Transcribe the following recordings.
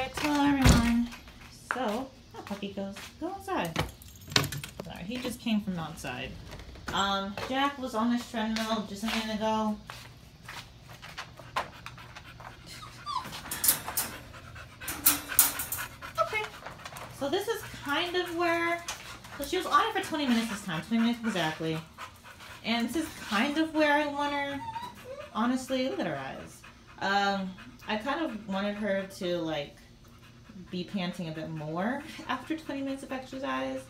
Alright, hello everyone. So, that puppy goes, go outside. Sorry, he just came from outside. Jack was on this treadmill just a minute ago. Okay, so this is kind of where, so she was on it for 20 minutes this time, 20 minutes exactly. And this is kind of where I want her, honestly, look at her eyes. I kind of wanted her to, like, be panting a bit more after 20 minutes of exercise.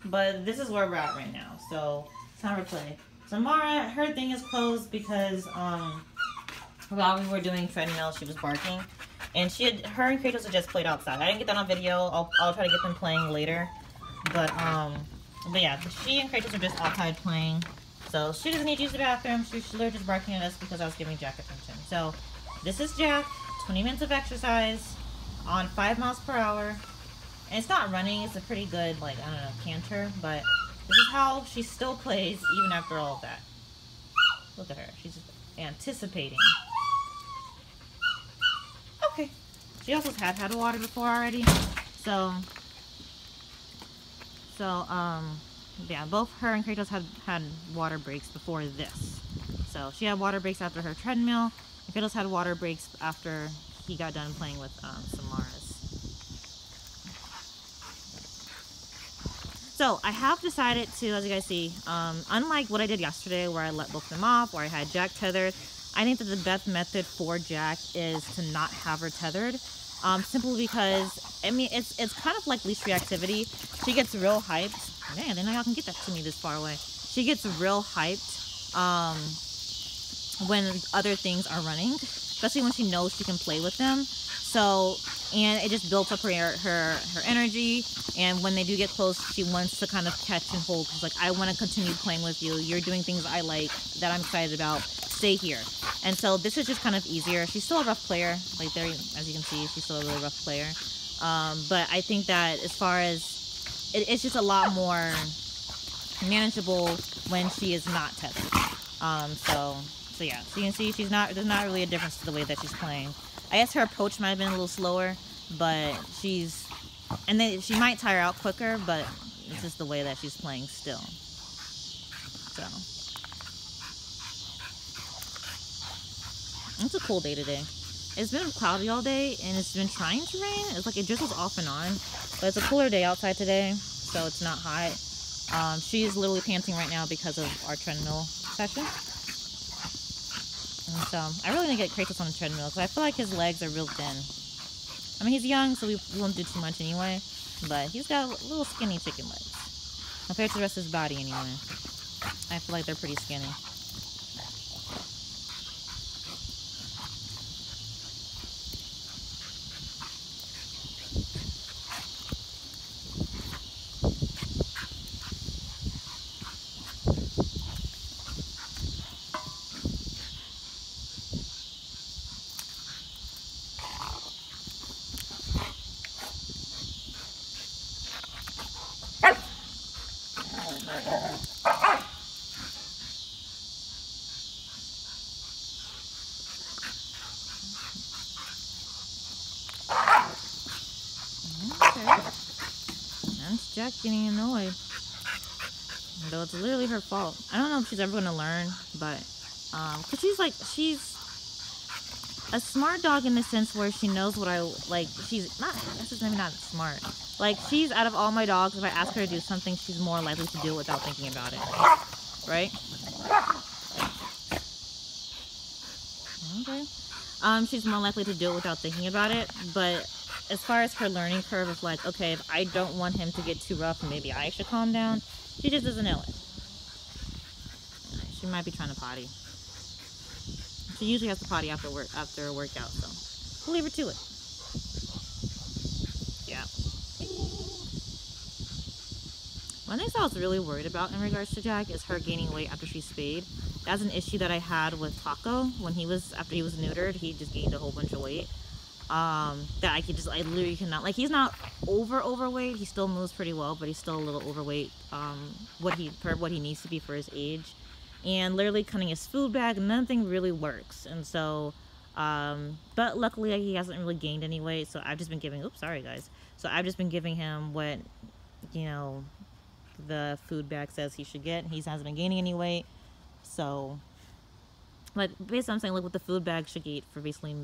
But this is where we're at right now. So, it's time to play. So, Mara, her thing is closed because, while we were doing treadmill, she was barking. And her and Kratos had just played outside. I didn't get that on video. I'll try to get them playing later. But yeah, she and Kratos are just outside playing. So, she doesn't need to use the bathroom. She's just barking at us because I was giving Jack attention. So, this is Jack, 20 minutes of exercise on 5 miles per hour. And it's not running, it's a pretty good, like, I don't know, canter, but this is how she still plays even after all of that. Look at her, she's just anticipating. Okay. She also had water before already. So, yeah, both her and Kratos had water breaks before this. So, she had water breaks after her treadmill. Kratos had water breaks after he got done playing with some Maras. So I have decided to, as you guys see, unlike what I did yesterday where I let both of them off, where I had Jack tethered, I think that the best method for Jack is to not have her tethered. Simply because, I mean, it's kind of like leash reactivity. She gets real hyped. Man, I didn't know y'all can get that to me this far away. She gets real hyped when other things are running, especially when she knows she can play with them. So, and it just builds up her energy, and when they do get close, she wants to kind of catch and hold. She's like, I want to continue playing with you. You're doing things I like, that I'm excited about. Stay here. And so this is just kind of easier. She's still a rough player. Like there, as you can see, she's still a really rough player. But I think that as far as, it's just a lot more manageable when she is not tethered. So yeah, so you can see there's not really a difference to the way that she's playing. I guess her approach might have been a little slower, but she might tire out quicker, but it's just the way that she's playing still. So, it's a cool day today. It's been cloudy all day, and it's been trying to rain. It's like it drizzles off and on, but it's a cooler day outside today, so it's not hot. She's literally panting right now because of our treadmill session. And so, I really need to get Kratos on the treadmill, because I feel like his legs are real thin. I mean, he's young, so we won't do too much anyway, but he's got little skinny chicken legs. Compared to the rest of his body anyway. I feel like they're pretty skinny. Jack getting annoyed. Though it's literally her fault. I don't know if she's ever going to learn, but, cause she's a smart dog in the sense where she knows what I, like, she's not, this is maybe not smart. Like, she's, out of all my dogs, if I ask her to do something, she's more likely to do it without thinking about it. Right? Okay. She's more likely to do it without thinking about it, but as far as her learning curve of like, okay, if I don't want him to get too rough, maybe I should calm down, she just doesn't know it. She might be trying to potty. She usually has to potty after a workout, so we'll leave her to it. Yeah. One thing I was really worried about in regards to Jack is her gaining weight after she's spayed. That's an issue that I had with Paco when after he was neutered, he just gained a whole bunch of weight. That I literally cannot, like, he's not overweight, he still moves pretty well, but he's still a little overweight, what he needs to be for his age, and literally cutting his food bag, nothing really works, and so, But luckily he hasn't really gained any weight, so I've just been giving, oops, sorry guys. So I've just been giving him what, you know, the food bag says he should get. He hasn't been gaining any weight. So, like, basically I'm saying, like, what the food bag should get for basically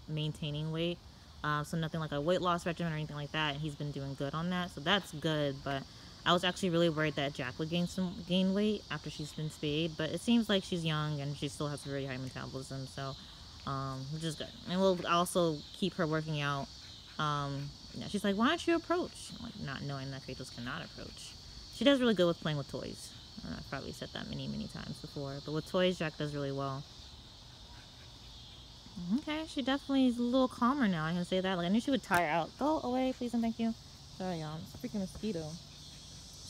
maintaining weight. So nothing like a weight loss regimen or anything like that. And he's been doing good on that. So that's good. But I was actually really worried that Jack would gain weight after she's been spayed. But it seems like she's young and she still has a very high metabolism. So, which is good. And we'll also keep her working out. Yeah, she's like, why don't you approach? I'm like, not knowing that Kratos cannot approach. She does really good with playing with toys. I've probably said that many times before. But with toys, Jack does really well. Okay, she definitely is a little calmer now. I can say that. Like, I knew she would tire out. Go away, please and thank you. Sorry, y'all. It's a freaking mosquito.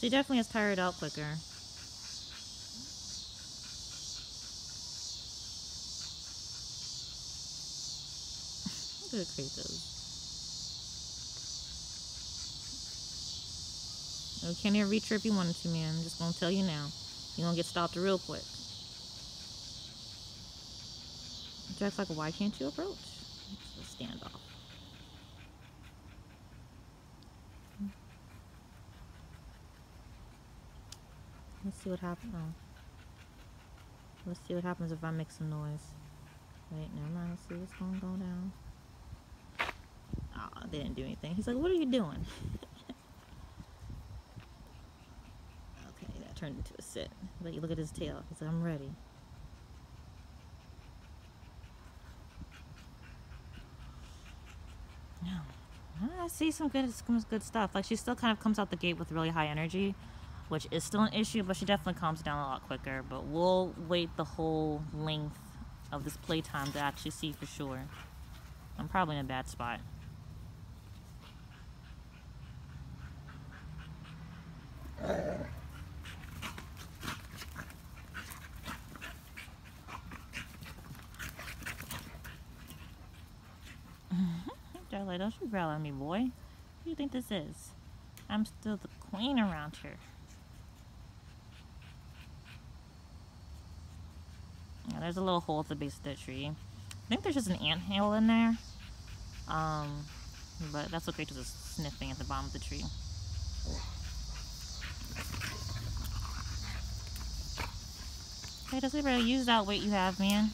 She definitely has tired out quicker. Look at Kratos. You can't even reach her if you wanted to, man. I'm just gonna tell you now. You're gonna get stopped real quick. Jack's like, why can't you approach? It's a standoff. Let's see what happens. Oh. Let's see what happens if I make some noise. Wait, never mind. Let's see what's gonna go down. Oh, they didn't do anything. He's like, what are you doing? Okay, that turned into a sit. But you look at his tail. He's like, I'm ready. I see some good stuff. Like, she still kind of comes out the gate with really high energy, which is still an issue, but she definitely calms down a lot quicker. But we'll wait the whole length of this playtime to actually see for sure. I'm probably in a bad spot. Like, don't you growl at me, boy. Who do you think this is? I'm still the queen around here. Yeah, there's a little hole at the base of the tree. I think there's just an anthill in there. But that's what Kratos is sniffing at the bottom of the tree. Kratos, you better use that weight you have, man.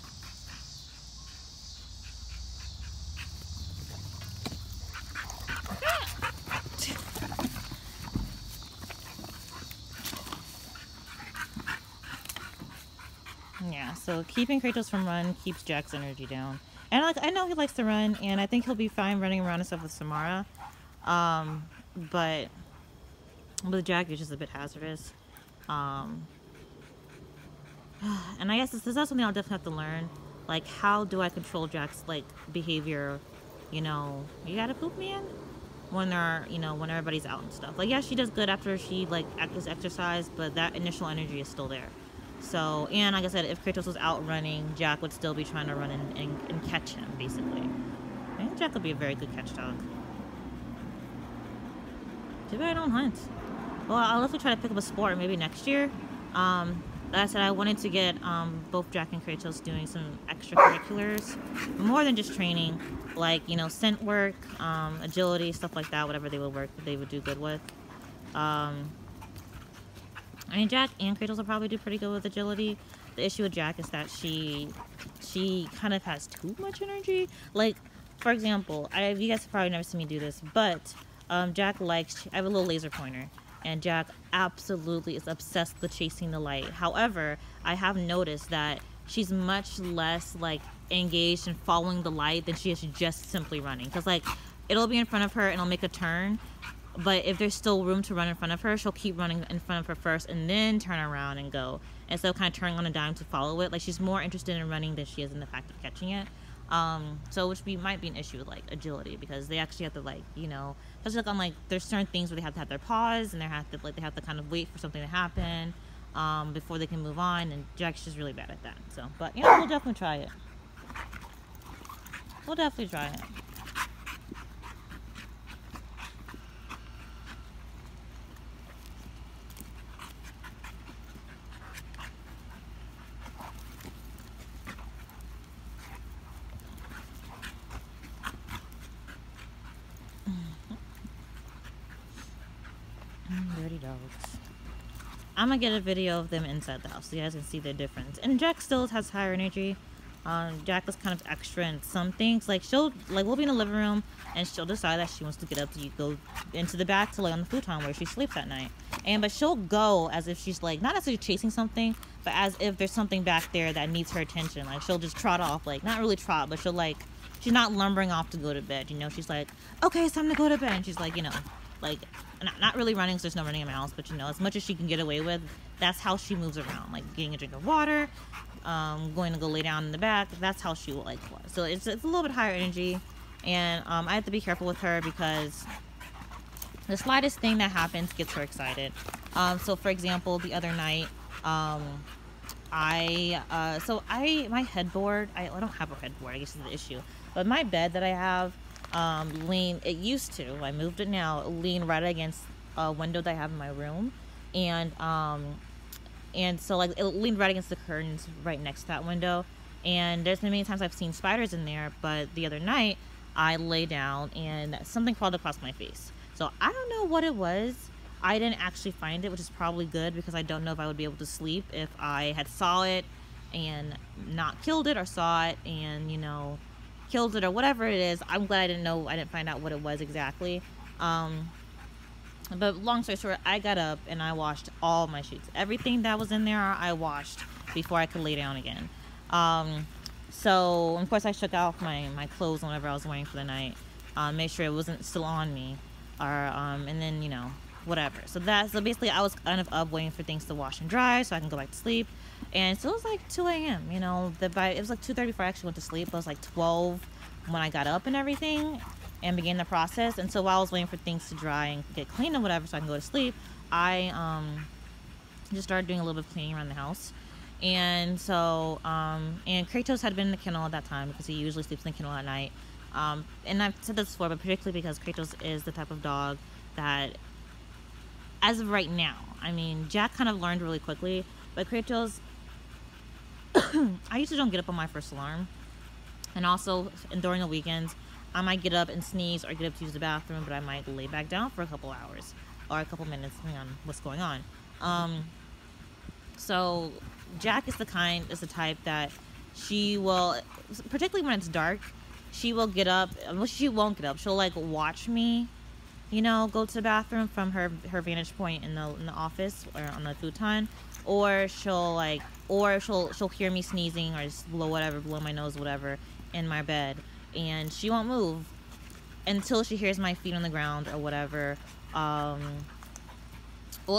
Yeah, so keeping Kratos from run keeps Jack's energy down. And like, I know he likes to run, and I think he'll be fine running around and stuff with Samara. But with Jack, it's just a bit hazardous. And I guess this is something I'll definitely have to learn. Like, how do I control Jack's, like, behavior? You know, you gotta poop, man? When they're, you know, when everybody's out and stuff. Like, yeah, she does good after she, like, does exercise, but that initial energy is still there. So, and like I said, if Kratos was out running, Jack would still be trying to run and catch him, basically. I think Jack would be a very good catch dog. Too bad I don't hunt. Well, I'll definitely try to pick up a sport maybe next year. Like I said, I wanted to get both Jack and Kratos doing some extracurriculars, more than just training, like, you know, scent work, agility, stuff like that, whatever they would do good with. I mean, Jack and Kratos will probably do pretty good with agility. The issue with Jack is that she kind of has too much energy. Like, for example, you guys have probably never seen me do this, but Jack likes, I have a little laser pointer, and Jack absolutely is obsessed with chasing the light. However, I have noticed that she's much less, like, engaged in following the light than she is just simply running. Because, like, it'll be in front of her and it'll make a turn, but if there's still room to run in front of her, she'll keep running in front of her first and then turn around and go. Instead of kind of turning on a dime to follow it. Like, she's more interested in running than she is in the fact of catching it. So which might be an issue with, like, agility, because they actually have to, like, you know, especially like on, like, there's certain things where they have to have their paws and they have to kind of wait for something to happen before they can move on, and Jack's just really bad at that. So, but, you know, we'll definitely try it. We'll definitely try it. Dirty dogs. I'm gonna get a video of them inside the house so you guys can see the difference. And Jack still has higher energy. Jack is kind of extra in some things. Like we'll be in the living room and she'll decide that she wants to get up to go into the back to lay on the futon where she sleeps at night. But she'll go as if she's like, not necessarily chasing something, but as if there's something back there that needs her attention. Like she'll just trot off, like not really trot, but she'll like, she's not lumbering off to go to bed, you know. She's like, okay, it's time to go to bed. And she's like, you know, like not really running because there's no running in my house, but you know, as much as she can get away with, that's how she moves around. Like getting a drink of water, going to go lay down in the back. That's how she will like. So it's a little bit higher energy, and I have to be careful with her because the slightest thing that happens gets her excited. So for example, the other night, my headboard, I don't have a headboard, I guess is the issue, but my bed that I have, it used to, I moved it now, lean right against a window that I have in my room, and so like it leaned right against the curtains right next to that window, and there's been many times I've seen spiders in there, but the other night I lay down and something crawled across my face. So I don't know what it was. I didn't actually find it, which is probably good because I don't know if I would be able to sleep if I had saw it and not killed it, or saw it and, you know, killed it, or whatever it is. I'm glad I didn't find out what it was exactly. But long story short, I got up and I washed all my sheets. Everything that was in there, I washed before I could lay down again. So of course I shook off my clothes and whatever I was wearing for the night. Made sure it wasn't still on me, or and then, you know, whatever. So basically I was kind of up waiting for things to wash and dry so I can go back to sleep. And so it was like 2 a.m. You know, it was like 2:30 before I actually went to sleep. It was like 12 when I got up and everything and began the process. And so while I was waiting for things to dry and get clean and whatever so I can go to sleep, I just started doing a little bit of cleaning around the house. And so and Kratos had been in the kennel at that time because he usually sleeps in the kennel at night. And I've said this before, but particularly because Kratos is the type of dog that, as of right now, I mean, Jack kind of learned really quickly, but Kratos, I usually don't get up on my first alarm. And also, during the weekends, I might get up and sneeze or get up to use the bathroom, but I might lay back down for a couple hours or a couple minutes, depending on what's going on. So Jack is the type that she will, particularly when it's dark, she will get up. Well, she won't get up. She'll like watch me, you know, go to the bathroom from her vantage point in the office or on the futon, or she'll hear me sneezing or just blow my nose, whatever, in my bed, and she won't move until she hears my feet on the ground or whatever. Well,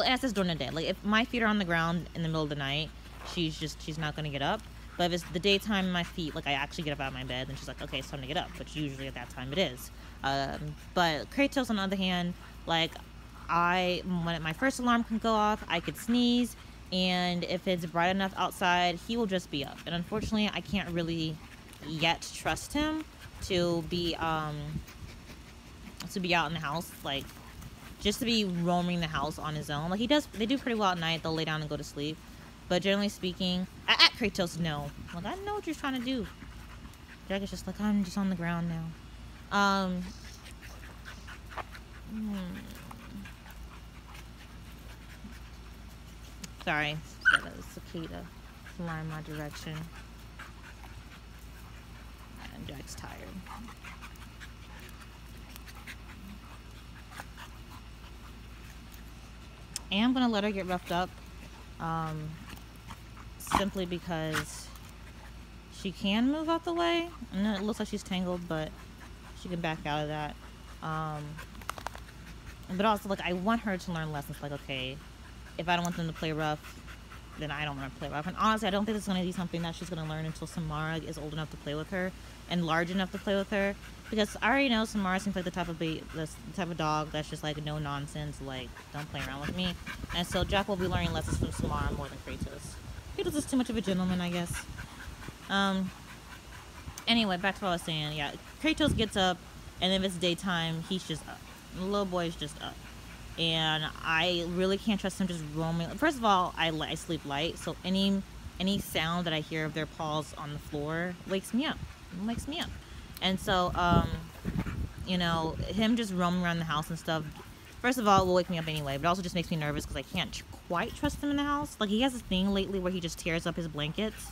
as it's during the day. Like if my feet are on the ground in the middle of the night, she's not gonna get up. But if it's the daytime, my feet, like I actually get up out of my bed, then she's like, okay, it's time to get up, which usually at that time it is. But Kratos, on the other hand, like when my first alarm can go off, I could sneeze, and if it's bright enough outside, he will just be up. And unfortunately, I can't really yet trust him to be out in the house, like just to be roaming the house on his own. Like they do pretty well at night. They'll lay down and go to sleep. But generally speaking, at Kratos, no. Like, I know what you're trying to do. Jack is just like, I'm just on the ground now. Sorry, got a cicada flying my direction. And Jack's tired. I am gonna let her get roughed up. Simply because she can move out the way, and it looks like she's tangled, but she can back out of that. But also, like, I want her to learn lessons. Like, okay, if I don't want them to play rough, then I don't want to play rough. And honestly, I don't think it's going to be something that she's going to learn until Samara is old enough to play with her and large enough to play with her. Because I already know Samara seems like the type of dog that's just like no nonsense, like don't play around with me. And so Jack will be learning lessons from Samara more than Kratos. Kratos is too much of a gentleman, I guess. Anyway, back to what I was saying. Yeah, Kratos gets up, and if it's daytime, he's just up. The little boy's just up. And I really can't trust him just roaming. First of all, I sleep light, so any sound that I hear of their paws on the floor wakes me up. It wakes me up. And so, you know, him just roaming around the house and stuff First of all, it will wake me up anyway, but also just makes me nervous because I can't quite trust him in the house. Like, he has this thing lately where he just tears up his blankets.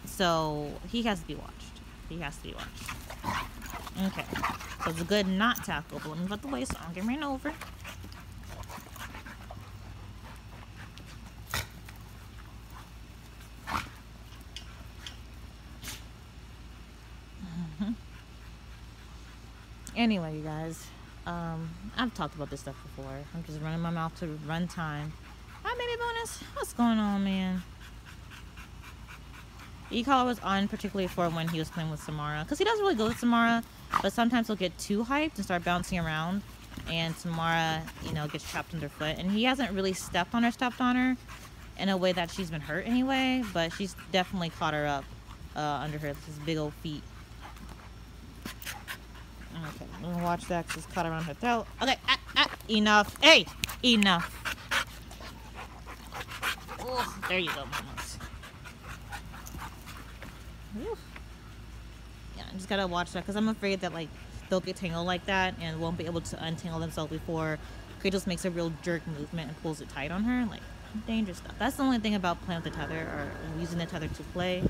So he has to be watched. He has to be watched. Okay. So it's a good not tackle, but let me let the way so I don't get ran over. Anyway, you guys, I've talked about this stuff before. I'm just running my mouth to run time. Hi, baby bonus. What's going on, man? E-collar was on particularly for when he was playing with Samara, because he doesn't really go with Samara, but sometimes he'll get too hyped and start bouncing around, and Samara, you know, gets trapped underfoot. And he hasn't really stepped on her in a way that she's been hurt anyway, but she's definitely caught her up under his big old feet. Okay, I'm gonna watch that because it's caught around her throat. Okay, enough. Hey, enough. Oh, there you go, mamas. Yeah, I just gotta watch that because I'm afraid that like they'll get tangled like that and won't be able to untangle themselves before Kratos makes a real jerk movement and pulls it tight on her. Like, dangerous stuff. That's the only thing about playing with the tether or using the tether to play,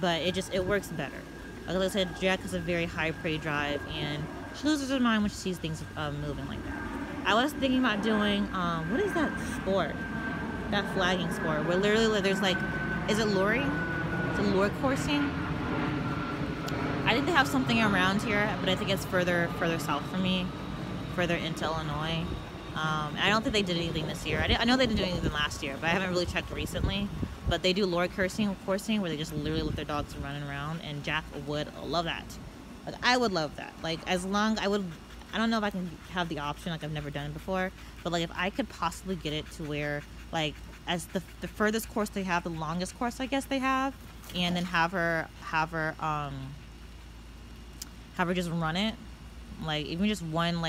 but it works better. Like I said, Jack has a very high prey drive, and she loses her mind when she sees things moving like that. I was thinking about doing, what is that sport? That flagging sport, where literally there's like, is it luring? Is it lure coursing? I think they have something around here, but I think it's further south from me, further into Illinois. I don't think they did anything this year. I know they didn't do anything last year, but I haven't really checked recently. But they do lure coursing where they just literally let their dogs run around, and Jack would love that. Like, I would love that. Like, I don't know if I can have the option, like I've never done it before, but like if I could possibly get it to where like as the furthest course they have, the longest course I guess they have, and then have her just run it, like even just one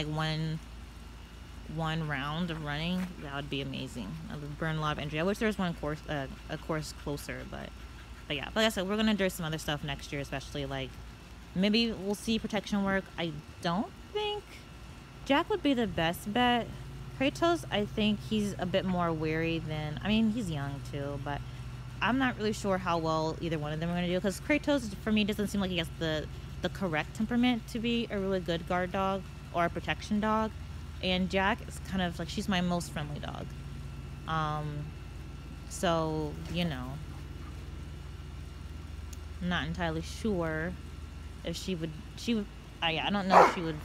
round of running, that would be amazing. I would burn a lot of energy. I wish there was one course, a course closer, but yeah. Like I said, we're gonna do some other stuff next year, especially like maybe we'll see protection work. I don't think Jack would be the best bet. Kratos, I think he's a bit more wary than, I mean, he's young too, but I'm not really sure how well either one of them are gonna do, because Kratos for me doesn't seem like he has the correct temperament to be a really good guard dog or a protection dog. And Jack is kind of like, she's my most friendly dog. So, you know, I'm not entirely sure if she would, I don't know if she would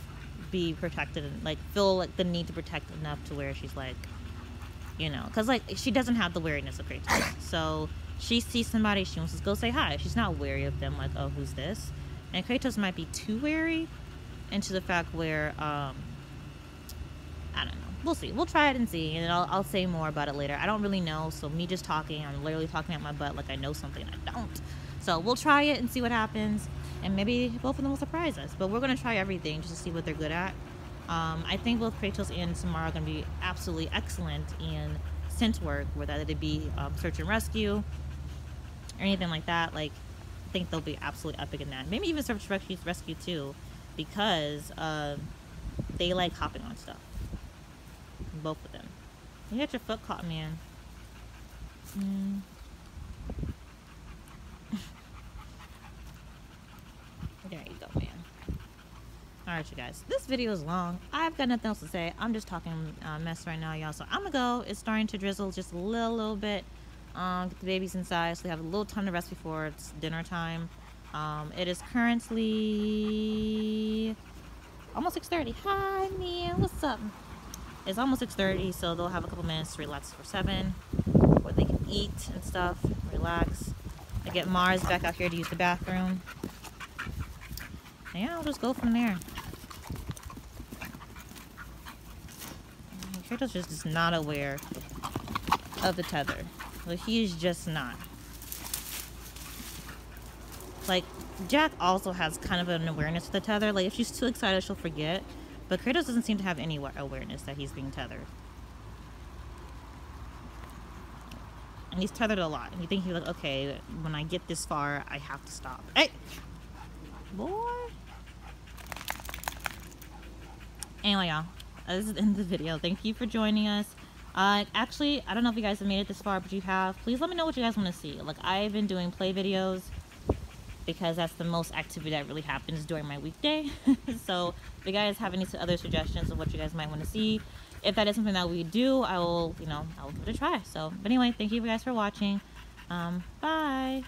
be protected and like feel like the need to protect enough to where she's like, you know, because like she doesn't have the wariness of Kratos. So she sees somebody, she wants to go say hi. She's not wary of them, like, oh, who's this? And Kratos might be too wary into the fact where, I don't know. We'll see. We'll try it and see, and I'll say more about it later. I don't really know, so me just talking, I'm literally talking at my butt like I know something I don't. So we'll try it and see what happens, and maybe both of them will surprise us. But we're going to try everything just to see what they're good at. I think both Kratos and Samara are going to be absolutely excellent in scent work, whether they be search and rescue or anything like that. Like, I think they'll be absolutely epic in that. Maybe even search and rescue too, because they like hopping on stuff. Both of them. You got your foot caught, man. There you go, man. Alright, you guys. This video is long. I've got nothing else to say. I'm just talking mess right now, y'all. So I'm gonna go. It's starting to drizzle just a little bit. Get the babies inside so they have a little time to rest before it's dinner time. It is currently almost 6:30. Hi, man. What's up? It's almost 6:30, so they'll have a couple minutes to relax for 7, where they can eat and stuff, relax. I get Mars back out here to use the bathroom. And yeah, I'll just go from there. Kratos just is not aware of the tether. Like, he's just not. Like, Jack also has kind of an awareness of the tether. Like, if she's too excited, she'll forget. But Kratos doesn't seem to have any awareness that he's being tethered. And he's tethered a lot. And you think he's like, okay, when I get this far, I have to stop. Hey! Boy! Anyway, y'all. this is the end of the video. Thank you for joining us. Actually, I don't know if you guys have made it this far, but you have. Please let me know what you guys want to see. Like, I've been doing play videos because that's the most activity that really happens during my weekday. So if you guys have any other suggestions of what you guys might want to see, if that is something that we do, I will, I'll give it a try. So, but anyway, thank you guys for watching. Bye.